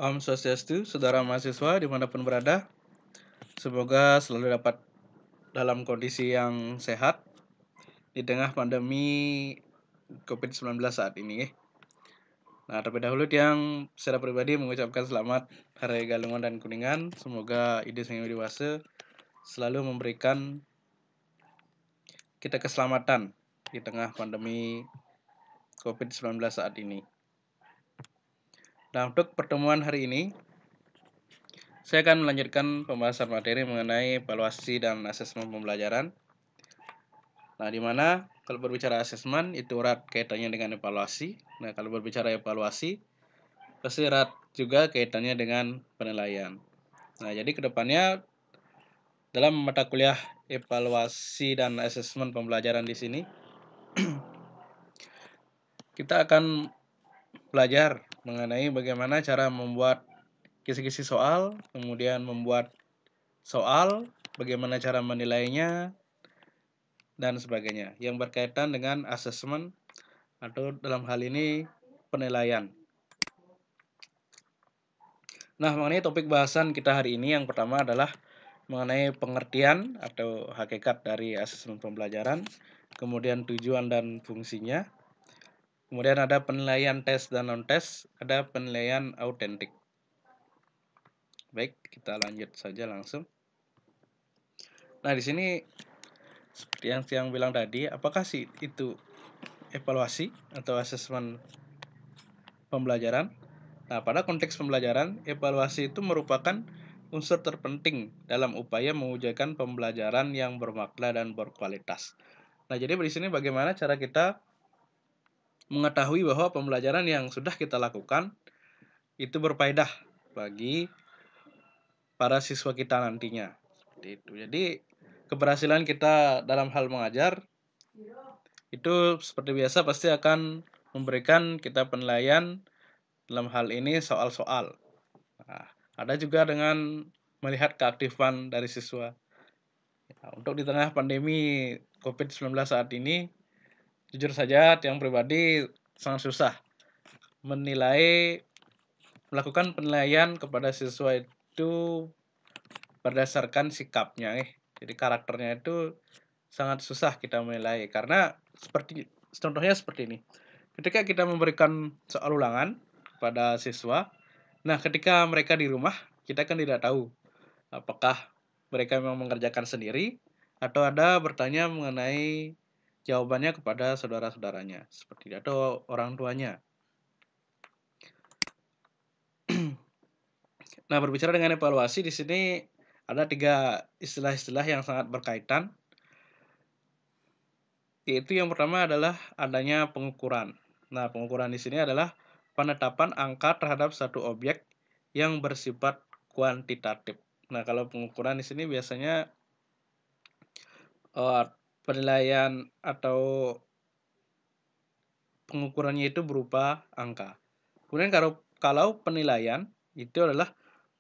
Om Swastiastu, saudara mahasiswa dimanapun berada. Semoga selalu dapat dalam kondisi yang sehat di tengah pandemi COVID-19 saat ini. Nah, terlebih dahulu yang secara pribadi mengucapkan selamat Hari Galungan dan Kuningan. Semoga Ide Sang Hyang Widi Wasa selalu memberikan kita keselamatan di tengah pandemi COVID-19 saat ini. Nah, untuk pertemuan hari ini, saya akan melanjutkan pembahasan materi mengenai evaluasi dan asesmen pembelajaran. Nah, di mana kalau berbicara asesmen itu erat kaitannya dengan evaluasi. Nah, kalau berbicara evaluasi pasti erat juga kaitannya dengan penilaian. Nah, jadi kedepannya dalam mata kuliah evaluasi dan asesmen pembelajaran di sini kita akan belajar mengenai bagaimana cara membuat kisi-kisi soal, kemudian membuat soal, bagaimana cara menilainya, dan sebagainya yang berkaitan dengan asesmen atau dalam hal ini penilaian. Nah, mengenai topik bahasan kita hari ini yang pertama adalah mengenai pengertian atau hakikat dari asesmen pembelajaran, kemudian tujuan dan fungsinya, kemudian ada penilaian tes dan non-tes, ada penilaian autentik. Baik, kita lanjut saja langsung. Nah, di sini seperti yang Tiang bilang tadi, apakah sih itu evaluasi atau asesmen pembelajaran? Nah, pada konteks pembelajaran, evaluasi itu merupakan unsur terpenting dalam upaya mewujudkan pembelajaran yang bermakna dan berkualitas. Nah, jadi di sini bagaimana cara kita mengetahui bahwa pembelajaran yang sudah kita lakukan itu berfaedah bagi para siswa kita nantinya. Seperti itu. Jadi, keberhasilan kita dalam hal mengajar itu seperti biasa pasti akan memberikan kita penilaian dalam hal ini soal-soal. Nah, ada juga dengan melihat keaktifan dari siswa. Nah, untuk di tengah pandemi COVID-19 saat ini, jujur saja yang pribadi sangat susah melakukan penilaian kepada siswa itu berdasarkan sikapnya. Jadi karakternya itu sangat susah kita menilai karena contohnya seperti ini. Ketika kita memberikan soal ulangan kepada siswa, nah ketika mereka di rumah, kita kan tidak tahu apakah mereka memang mengerjakan sendiri atau ada bertanya mengenai jawabannya kepada saudara-saudaranya seperti itu, atau orang tuanya. Nah, berbicara dengan evaluasi di sini ada 3 istilah-istilah yang sangat berkaitan. Yaitu yang pertama adalah adanya pengukuran. Nah, pengukuran di sini adalah penetapan angka terhadap satu objek yang bersifat kuantitatif. Nah, kalau pengukuran di sini biasanya penilaian atau pengukurannya itu berupa angka. Kemudian kalau penilaian itu adalah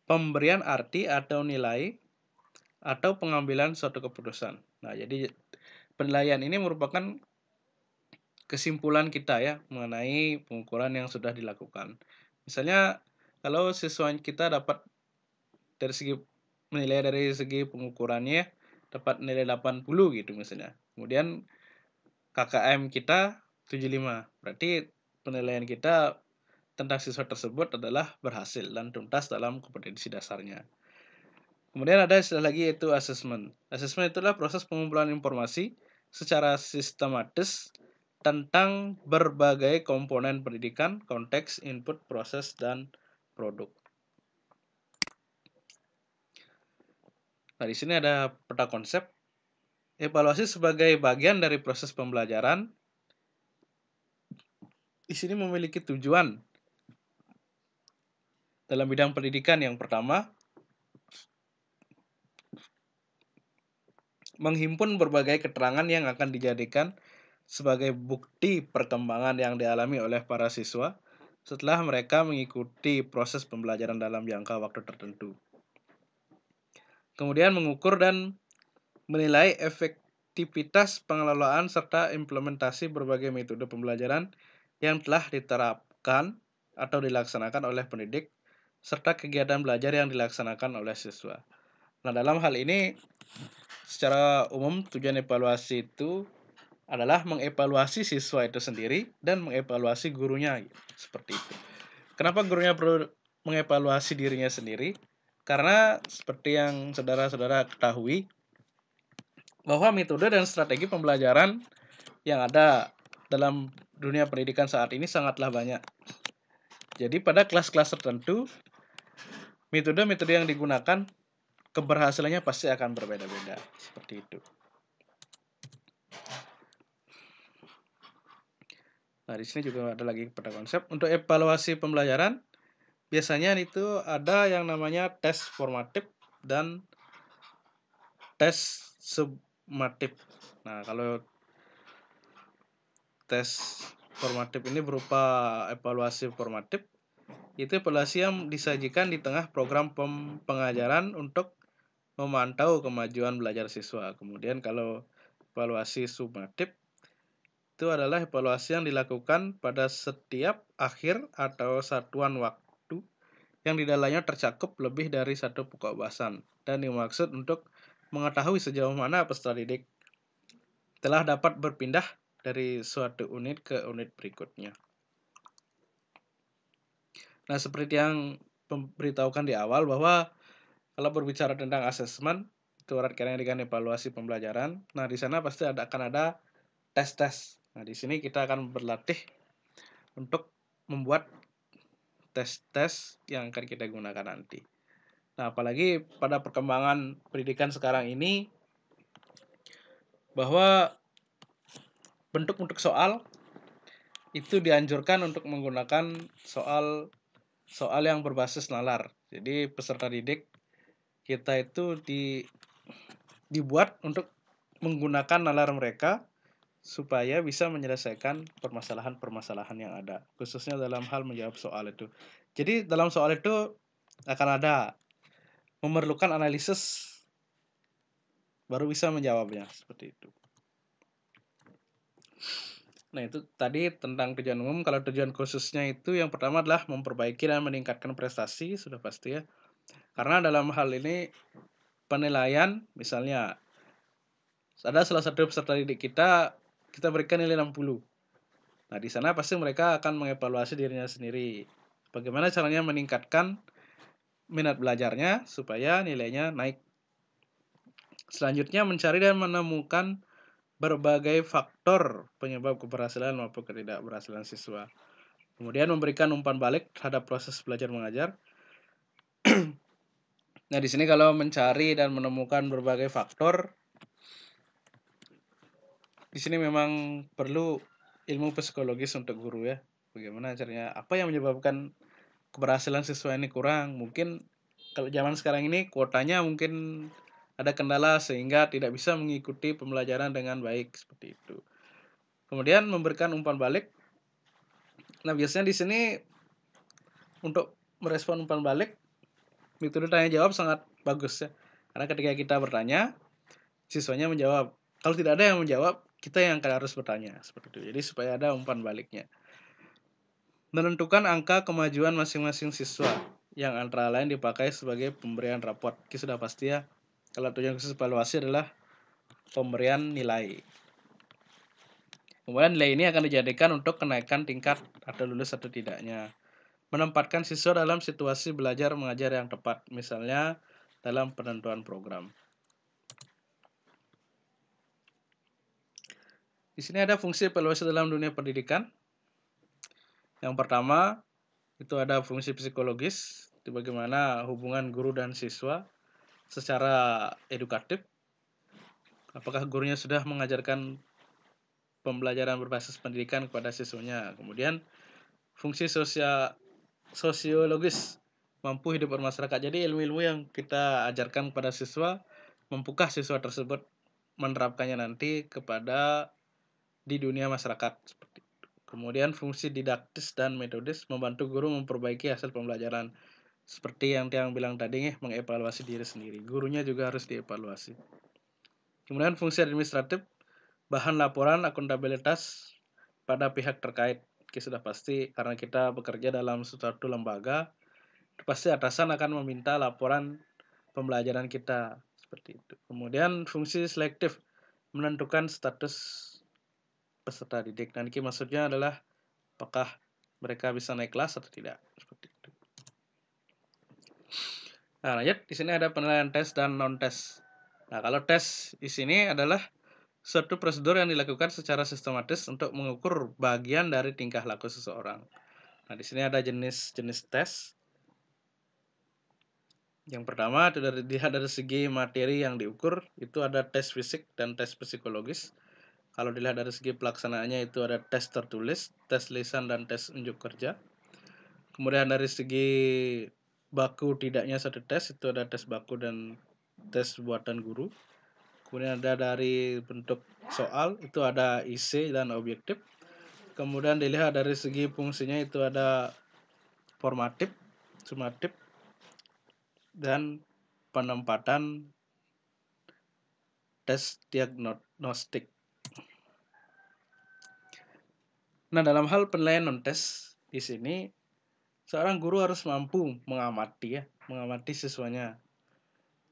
pemberian arti atau nilai atau pengambilan suatu keputusan. Nah, jadi penilaian ini merupakan kesimpulan kita ya mengenai pengukuran yang sudah dilakukan. Misalnya kalau siswa kita dapat menilai dari segi pengukurannya dapat nilai 80 gitu misalnya. Kemudian KKM kita 75. Berarti penilaian kita tentang siswa tersebut adalah berhasil dan tuntas dalam kompetensi dasarnya. Kemudian ada istilah lagi yaitu assessment. Assessment itulah proses pengumpulan informasi secara sistematis tentang berbagai komponen pendidikan, konteks, input, proses, dan produk. Nah, di sini ada peta konsep. Evaluasi sebagai bagian dari proses pembelajaran di sini memiliki tujuan dalam bidang pendidikan. Yang pertama, menghimpun berbagai keterangan yang akan dijadikan sebagai bukti perkembangan yang dialami oleh para siswa setelah mereka mengikuti proses pembelajaran dalam jangka waktu tertentu. Kemudian mengukur dan menilai efektivitas pengelolaan serta implementasi berbagai metode pembelajaran yang telah diterapkan atau dilaksanakan oleh pendidik serta kegiatan belajar yang dilaksanakan oleh siswa. Nah, dalam hal ini secara umum tujuan evaluasi itu adalah mengevaluasi siswa itu sendiri dan mengevaluasi gurunya, seperti itu. Kenapa gurunya perlu mengevaluasi dirinya sendiri? Karena seperti yang saudara-saudara ketahui, bahwa metode dan strategi pembelajaran yang ada dalam dunia pendidikan saat ini sangatlah banyak. Jadi pada kelas-kelas tertentu, metode-metode yang digunakan keberhasilannya pasti akan berbeda-beda, seperti itu. Nah, di sini juga ada lagi pada konsep untuk evaluasi pembelajaran. Biasanya itu ada yang namanya tes formatif dan tes summatif. Nah, kalau tes formatif ini berupa evaluasi formatif, itu evaluasi yang disajikan di tengah program pengajaran untuk memantau kemajuan belajar siswa. Kemudian kalau evaluasi summatif itu adalah evaluasi yang dilakukan pada setiap akhir atau satuan waktu yang di dalamnya tercakup lebih dari satu pokok bahasan dan dimaksud untuk mengetahui sejauh mana peserta didik telah dapat berpindah dari suatu unit ke unit berikutnya. Nah, seperti yang memberitahukan di awal bahwa kalau berbicara tentang asesmen, itu erat kaitannya dengan evaluasi pembelajaran. Nah, di sana pasti akan ada tes-tes. Nah, di sini kita akan berlatih untuk membuat tes-tes yang akan kita gunakan nanti. Nah, apalagi pada perkembangan pendidikan sekarang ini, bahwa bentuk-bentuk soal itu dianjurkan untuk menggunakan soal yang berbasis nalar. Jadi peserta didik kita itu dibuat untuk menggunakan nalar mereka supaya bisa menyelesaikan permasalahan-permasalahan yang ada, khususnya dalam hal menjawab soal itu. Jadi dalam soal itu akan ada memerlukan analisis baru bisa menjawabnya, seperti itu. Nah, itu tadi tentang tujuan umum. Kalau tujuan khususnya itu yang pertama adalah memperbaiki dan meningkatkan prestasi, sudah pasti ya. Karena dalam hal ini penilaian, misalnya ada salah satu peserta didik kita berikan nilai 60. Nah, di sana pasti mereka akan mengevaluasi dirinya sendiri. Bagaimana caranya meningkatkan minat belajarnya supaya nilainya naik. Selanjutnya mencari dan menemukan berbagai faktor penyebab keberhasilan maupun ketidakberhasilan siswa. Kemudian memberikan umpan balik terhadap proses belajar mengajar. Nah, di sini kalau mencari dan menemukan berbagai faktor, di sini memang perlu ilmu psikologis untuk guru ya. Bagaimana caranya, apa yang menyebabkan keberhasilan siswa ini kurang? Mungkin kalau zaman sekarang ini kuotanya mungkin ada kendala sehingga tidak bisa mengikuti pembelajaran dengan baik, seperti itu. Kemudian memberikan umpan balik. Nah, biasanya di sini untuk merespon umpan balik, metode tanya jawab sangat bagus ya. Karena ketika kita bertanya, siswanya menjawab. Kalau tidak ada yang menjawab, kita yang harus bertanya, seperti itu. Jadi supaya ada umpan baliknya. Menentukan angka kemajuan masing-masing siswa yang antara lain dipakai sebagai pemberian raport. Sudah pasti ya. Kalau tujuan khusus evaluasi adalah pemberian nilai. Kemudian nilai ini akan dijadikan untuk kenaikan tingkat atau lulus atau tidaknya. Menempatkan siswa dalam situasi belajar mengajar yang tepat, misalnya dalam penentuan program. Di sini ada fungsi evaluasi dalam dunia pendidikan. Yang pertama, itu ada fungsi psikologis, di bagaimana hubungan guru dan siswa secara edukatif. Apakah gurunya sudah mengajarkan pembelajaran berbasis pendidikan kepada siswanya. Kemudian fungsi sosiologis, mampu hidup bermasyarakat. Jadi ilmu-ilmu yang kita ajarkan kepada siswa, mampukah siswa tersebut menerapkannya nanti kepada di dunia masyarakat, seperti itu. Kemudian fungsi didaktis dan metodis, membantu guru memperbaiki hasil pembelajaran. Seperti yang Tiang bilang tadi, mengevaluasi diri sendiri. Gurunya juga harus dievaluasi. Kemudian fungsi administratif, bahan laporan akuntabilitas pada pihak terkait. Sudah pasti karena kita bekerja dalam suatu lembaga, pasti atasan akan meminta laporan pembelajaran kita seperti itu. Kemudian fungsi selektif menentukan status peserta didik. Nanti maksudnya adalah apakah mereka bisa naik kelas atau tidak seperti itu. Nah, lanjut di sini ada penilaian tes dan non tes. Nah, kalau tes di sini adalah suatu prosedur yang dilakukan secara sistematis untuk mengukur bagian dari tingkah laku seseorang. Nah, di sini ada jenis-jenis tes. Yang pertama itu dilihat dari segi materi yang diukur, itu ada tes fisik dan tes psikologis. Kalau dilihat dari segi pelaksanaannya itu ada tes tertulis, tes lisan dan tes unjuk kerja. Kemudian dari segi baku tidaknya satu tes itu ada tes baku dan tes buatan guru. Kemudian ada dari bentuk soal itu ada isi dan objektif. Kemudian dilihat dari segi fungsinya itu ada formatif, sumatif, dan penempatan tes diagnostik. Nah, dalam hal penilaian non-tes di sini seorang guru harus mampu mengamati siswanya.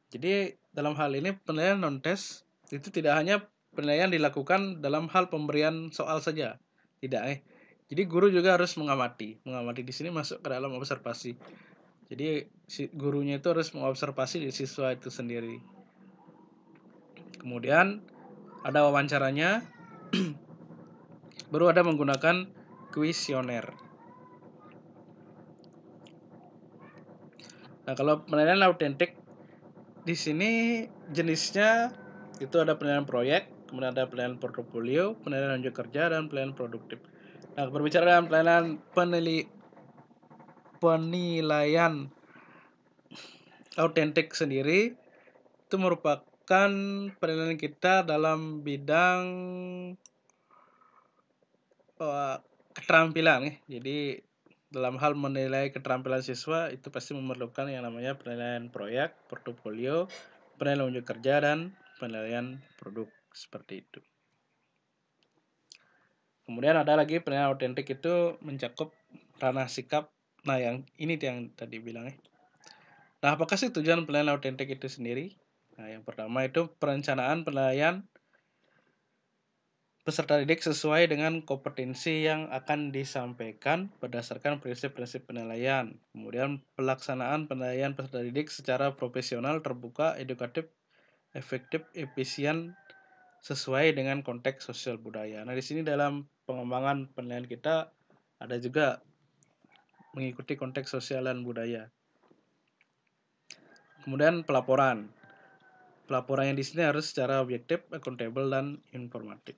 Jadi dalam hal ini penilaian non-tes itu tidak hanya penilaian dilakukan dalam hal pemberian soal saja, tidak. Jadi guru juga harus mengamati. Mengamati di sini masuk ke dalam observasi. Jadi si gurunya itu harus mengobservasi di siswa itu sendiri. Kemudian ada wawancaranya, baru ada menggunakan kuesioner. Nah, kalau penilaian autentik di sini jenisnya itu ada penilaian proyek, kemudian ada penilaian portofolio, penilaian unjuk kerja, dan penilaian produktif. Nah, berbicara dengan penilaian autentik sendiri itu merupakan penilaian kita dalam bidang keterampilan ya. Jadi dalam hal menilai keterampilan siswa itu pasti memerlukan yang namanya penilaian proyek, portofolio, penilaian unjuk kerja, dan penilaian produk seperti itu. Kemudian ada lagi penilaian autentik itu mencakup ranah sikap. Nah, yang ini yang tadi bilang ya. Nah, apakah sih tujuan penilaian autentik itu sendiri? Nah, yang pertama itu perencanaan penilaian peserta didik sesuai dengan kompetensi yang akan disampaikan berdasarkan prinsip-prinsip penilaian. Kemudian pelaksanaan penilaian peserta didik secara profesional, terbuka, edukatif, efektif, efisien, sesuai dengan konteks sosial budaya. Nah, di sini dalam pengembangan penilaian kita ada juga mengikuti konteks sosial dan budaya. Kemudian pelaporan. Pelaporan yang di sini harus secara objektif, akuntabel, dan informatif.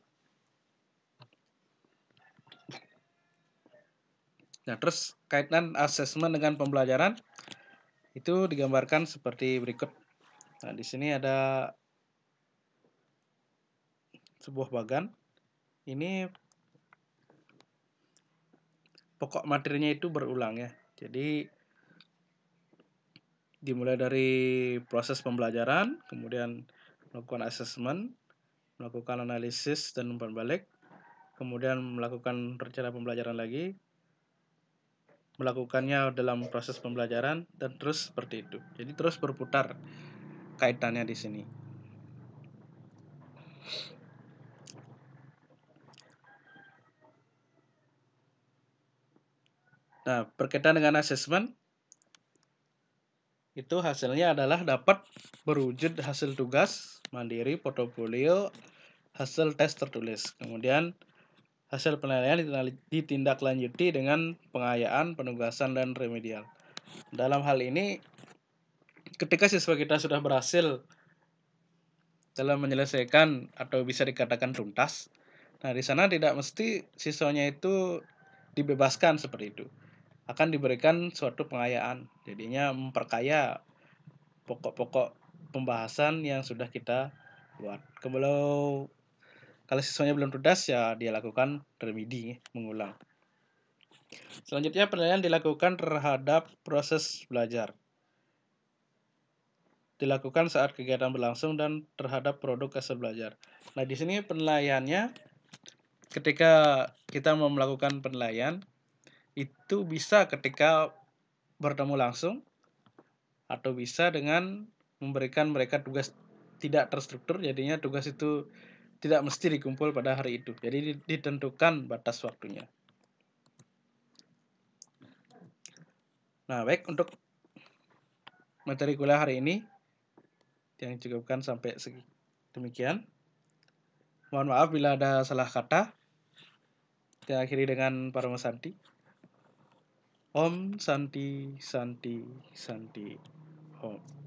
Nah, terus kaitan asesmen dengan pembelajaran itu digambarkan seperti berikut. Nah, di sini ada sebuah bagan. Ini pokok materinya itu berulang ya. Jadi dimulai dari proses pembelajaran, kemudian melakukan asesmen, melakukan analisis dan umpan balik, kemudian melakukan rencana pembelajaran lagi, melakukannya dalam proses pembelajaran, dan terus seperti itu. Jadi terus berputar kaitannya di sini. Nah, berkaitan dengan asesmen, itu hasilnya adalah dapat berwujud hasil tugas mandiri, portofolio, hasil tes tertulis. Kemudian hasil penilaian ditindaklanjuti dengan pengayaan, penugasan, dan remedial. Dalam hal ini, ketika siswa kita sudah berhasil dalam menyelesaikan atau bisa dikatakan tuntas, nah di sana tidak mesti siswanya itu dibebaskan seperti itu. Akan diberikan suatu pengayaan, jadinya memperkaya pokok-pokok pembahasan yang sudah kita buat. Kalau siswanya belum tuntas ya dia lakukan remedi, mengulang. Selanjutnya penilaian dilakukan terhadap proses belajar. Dilakukan saat kegiatan berlangsung dan terhadap produk hasil belajar. Nah, di sini penilaiannya ketika kita mau melakukan penilaian itu bisa ketika bertemu langsung, atau bisa dengan memberikan mereka tugas tidak terstruktur, jadinya tugas itu tidak mesti dikumpul pada hari itu. Jadi ditentukan batas waktunya. Nah, baik, untuk materi kuliah hari ini yang cukupkan sampai demikian. Mohon maaf bila ada salah kata. Kita akhiri dengan Parama Santi. Om Santi Santi Santi Om.